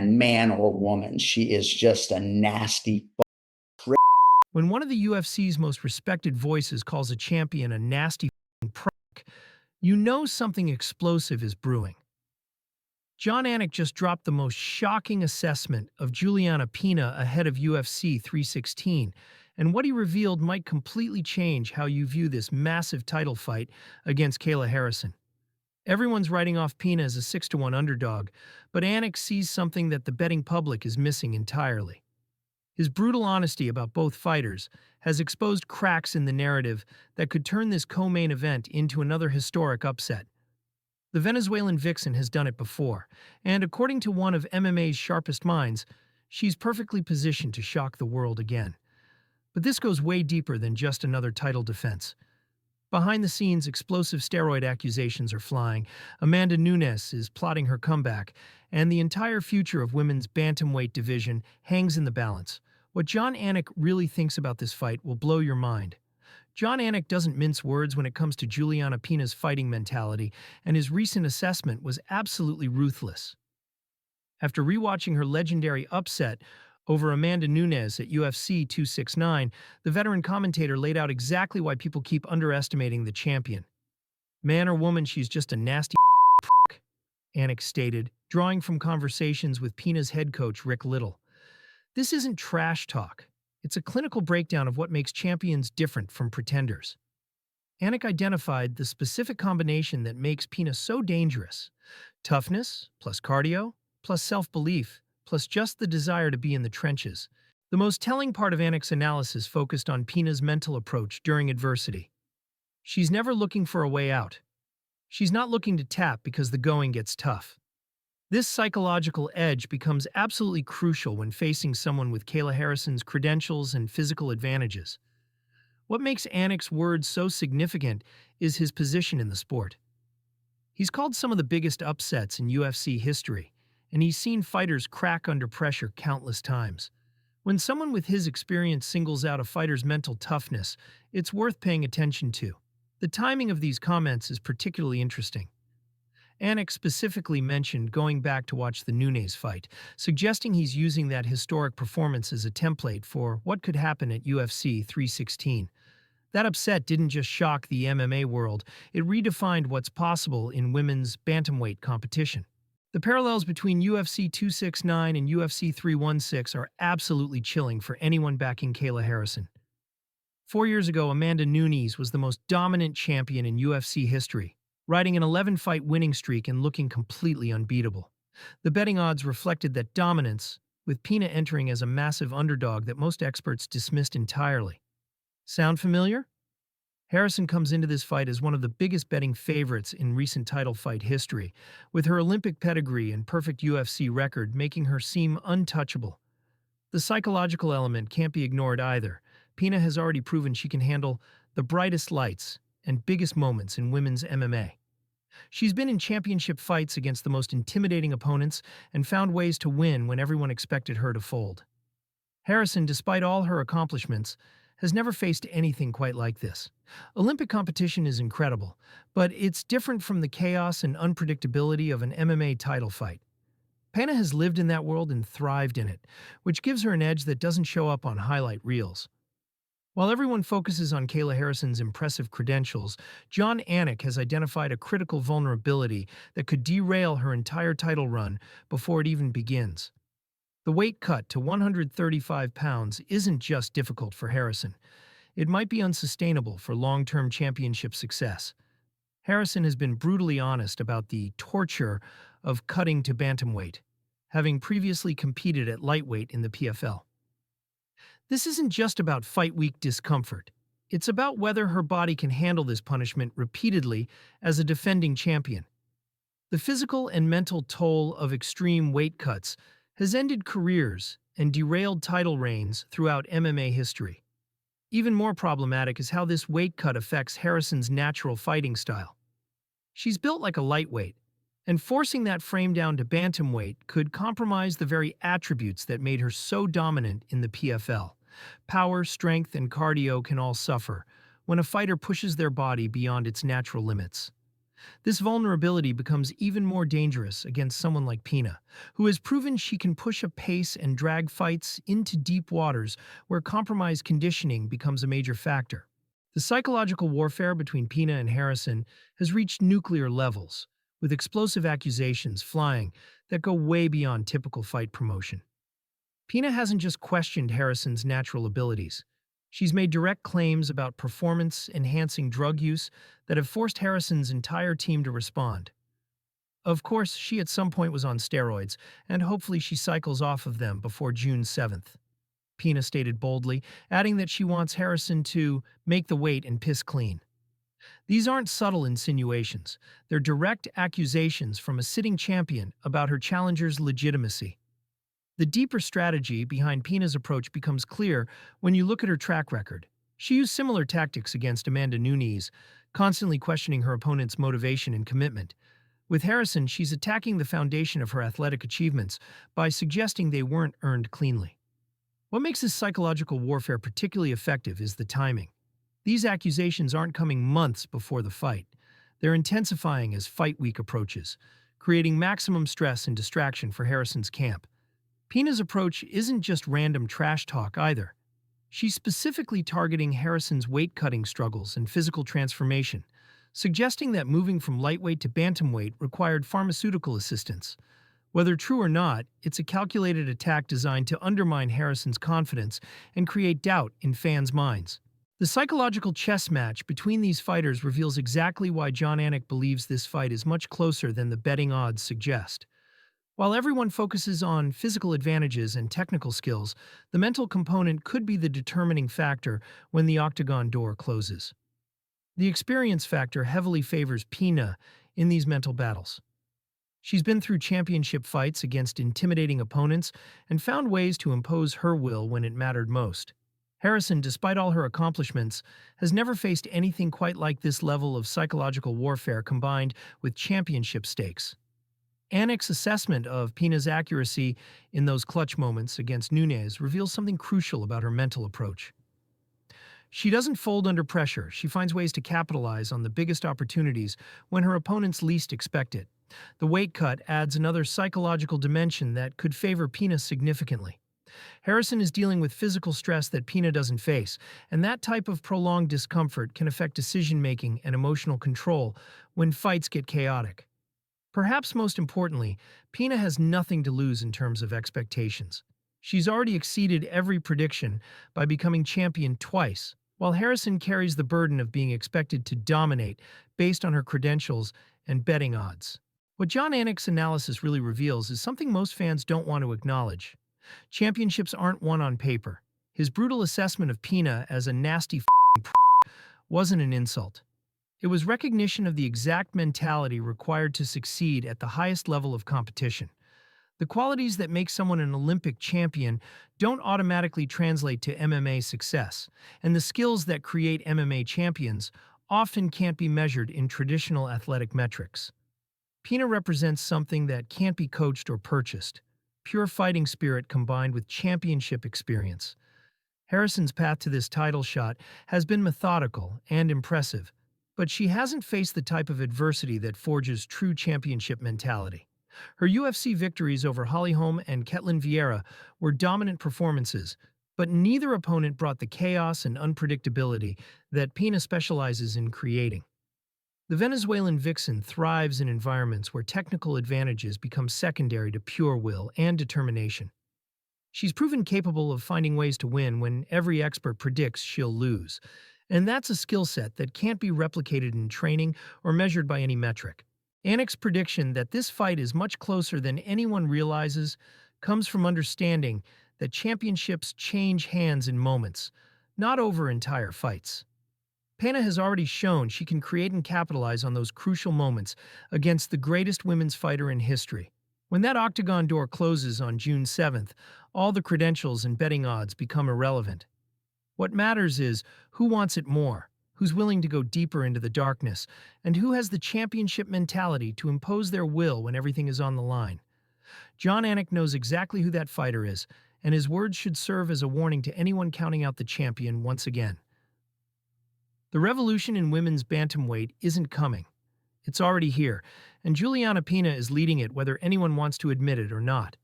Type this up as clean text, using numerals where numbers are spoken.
man or woman. She is just a nasty prick. When one of the UFC's most respected voices calls a champion a nasty prick, you know something explosive is brewing. Jon Anik just dropped the most shocking assessment of Jullianna Pena ahead of UFC 316, and what he revealed might completely change how you view this massive title fight against Kayla Harrison. Everyone's writing off Pena as a 6-1 underdog, but Anik sees something that the betting public is missing entirely. His brutal honesty about both fighters has exposed cracks in the narrative that could turn this co-main event into another historic upset. The Venezuelan vixen has done it before, and according to one of MMA's sharpest minds, she's perfectly positioned to shock the world again. But this goes way deeper than just another title defense. Behind the scenes, explosive steroid accusations are flying, Amanda Nunes is plotting her comeback, and the entire future of women's bantamweight division hangs in the balance. What Jon Anik really thinks about this fight will blow your mind. Jon Anik doesn't mince words when it comes to Jullianna Pena's fighting mentality, and his recent assessment was absolutely ruthless. After rewatching her legendary upset over Amanda Nunes at UFC 269, the veteran commentator laid out exactly why people keep underestimating the champion. Man or woman, she's just a nasty prick, Anik stated, drawing from conversations with Pena's head coach Rick Little. This isn't trash talk. It's a clinical breakdown of what makes champions different from pretenders. Anik identified the specific combination that makes Pena so dangerous: toughness, plus cardio, plus self-belief, plus just the desire to be in the trenches. The most telling part of Anik's analysis focused on Pena's mental approach during adversity. She's never looking for a way out. She's not looking to tap because the going gets tough. This psychological edge becomes absolutely crucial when facing someone with Kayla Harrison's credentials and physical advantages. What makes Anik's words so significant is his position in the sport. He's called some of the biggest upsets in UFC history, and he's seen fighters crack under pressure countless times. When someone with his experience singles out a fighter's mental toughness, it's worth paying attention to. The timing of these comments is particularly interesting. Anik specifically mentioned going back to watch the Nunes fight, suggesting he's using that historic performance as a template for what could happen at UFC 316. That upset didn't just shock the MMA world, it redefined what's possible in women's bantamweight competition. The parallels between UFC 269 and UFC 316 are absolutely chilling for anyone backing Kayla Harrison. 4 years ago, Amanda Nunes was the most dominant champion in UFC history, riding an 11-fight winning streak and looking completely unbeatable. The betting odds reflected that dominance, with Pena entering as a massive underdog that most experts dismissed entirely. Sound familiar? Harrison comes into this fight as one of the biggest betting favorites in recent title fight history, with her Olympic pedigree and perfect UFC record making her seem untouchable. The psychological element can't be ignored either. Pena has already proven she can handle the brightest lights and biggest moments in women's MMA. She's been in championship fights against the most intimidating opponents and found ways to win when everyone expected her to fold. Harrison, despite all her accomplishments, has never faced anything quite like this. Olympic competition is incredible, but it's different from the chaos and unpredictability of an MMA title fight. Pena has lived in that world and thrived in it, which gives her an edge that doesn't show up on highlight reels. While everyone focuses on Kayla Harrison's impressive credentials, Jon Anik has identified a critical vulnerability that could derail her entire title run before it even begins. The weight cut to 135 pounds isn't just difficult for Harrison. It might be unsustainable for long-term championship success. Harrison has been brutally honest about the torture of cutting to bantamweight, having previously competed at lightweight in the PFL. This isn't just about fight week discomfort. It's about whether her body can handle this punishment repeatedly as a defending champion. The physical and mental toll of extreme weight cuts has ended careers and derailed title reigns throughout MMA history. Even more problematic is how this weight cut affects Harrison's natural fighting style. She's built like a lightweight, and forcing that frame down to bantamweight could compromise the very attributes that made her so dominant in the PFL. Power, strength, and cardio can all suffer when a fighter pushes their body beyond its natural limits. This vulnerability becomes even more dangerous against someone like Pena, who has proven she can push a pace and drag fights into deep waters where compromised conditioning becomes a major factor. The psychological warfare between Pena and Harrison has reached nuclear levels, with explosive accusations flying that go way beyond typical fight promotion. Pena hasn't just questioned Harrison's natural abilities. She's made direct claims about performance-enhancing drug use that have forced Harrison's entire team to respond. Of course, she at some point was on steroids, and hopefully she cycles off of them before June 7th. Pena stated boldly, adding that she wants Harrison to make the weight and piss clean. These aren't subtle insinuations. They're direct accusations from a sitting champion about her challenger's legitimacy. The deeper strategy behind Pena's approach becomes clear when you look at her track record. She used similar tactics against Amanda Nunes, constantly questioning her opponent's motivation and commitment. With Harrison, she's attacking the foundation of her athletic achievements by suggesting they weren't earned cleanly. What makes this psychological warfare particularly effective is the timing. These accusations aren't coming months before the fight. They're intensifying as fight week approaches, creating maximum stress and distraction for Harrison's camp. Pena's approach isn't just random trash talk either. She's specifically targeting Harrison's weight-cutting struggles and physical transformation, suggesting that moving from lightweight to bantamweight required pharmaceutical assistance. Whether true or not, it's a calculated attack designed to undermine Harrison's confidence and create doubt in fans' minds. The psychological chess match between these fighters reveals exactly why Jon Anik believes this fight is much closer than the betting odds suggest. While everyone focuses on physical advantages and technical skills, the mental component could be the determining factor when the octagon door closes. The experience factor heavily favors Pena in these mental battles. She's been through championship fights against intimidating opponents and found ways to impose her will when it mattered most. Harrison, despite all her accomplishments, has never faced anything quite like this level of psychological warfare combined with championship stakes. Anik's assessment of Pena's accuracy in those clutch moments against Nunes reveals something crucial about her mental approach. She doesn't fold under pressure. She finds ways to capitalize on the biggest opportunities when her opponents least expect it. The weight cut adds another psychological dimension that could favor Pena significantly. Harrison is dealing with physical stress that Pena doesn't face, and that type of prolonged discomfort can affect decision-making and emotional control when fights get chaotic. Perhaps most importantly, Pena has nothing to lose in terms of expectations. She's already exceeded every prediction by becoming champion twice, while Harrison carries the burden of being expected to dominate based on her credentials and betting odds. What Jon Anik's analysis really reveals is something most fans don't want to acknowledge. Championships aren't won on paper. His brutal assessment of Pena as a nasty wasn't an insult. It was recognition of the exact mentality required to succeed at the highest level of competition. The qualities that make someone an Olympic champion don't automatically translate to MMA success, and the skills that create MMA champions often can't be measured in traditional athletic metrics. Pena represents something that can't be coached or purchased: pure fighting spirit combined with championship experience. Harrison's path to this title shot has been methodical and impressive, but she hasn't faced the type of adversity that forges true championship mentality. Her UFC victories over Holly Holm and Ketlen Vieira were dominant performances, but neither opponent brought the chaos and unpredictability that Pena specializes in creating. The Venezuelan vixen thrives in environments where technical advantages become secondary to pure will and determination. She's proven capable of finding ways to win when every expert predicts she'll lose, and that's a skill set that can't be replicated in training or measured by any metric. Anik's prediction that this fight is much closer than anyone realizes comes from understanding that championships change hands in moments, not over entire fights. Pena has already shown she can create and capitalize on those crucial moments against the greatest women's fighter in history. When that octagon door closes on June 7th, all the credentials and betting odds become irrelevant. What matters is who wants it more, who's willing to go deeper into the darkness, and who has the championship mentality to impose their will when everything is on the line. Jon Anik knows exactly who that fighter is, and his words should serve as a warning to anyone counting out the champion once again. The revolution in women's bantamweight isn't coming. It's already here, and Jullianna Pena is leading it whether anyone wants to admit it or not.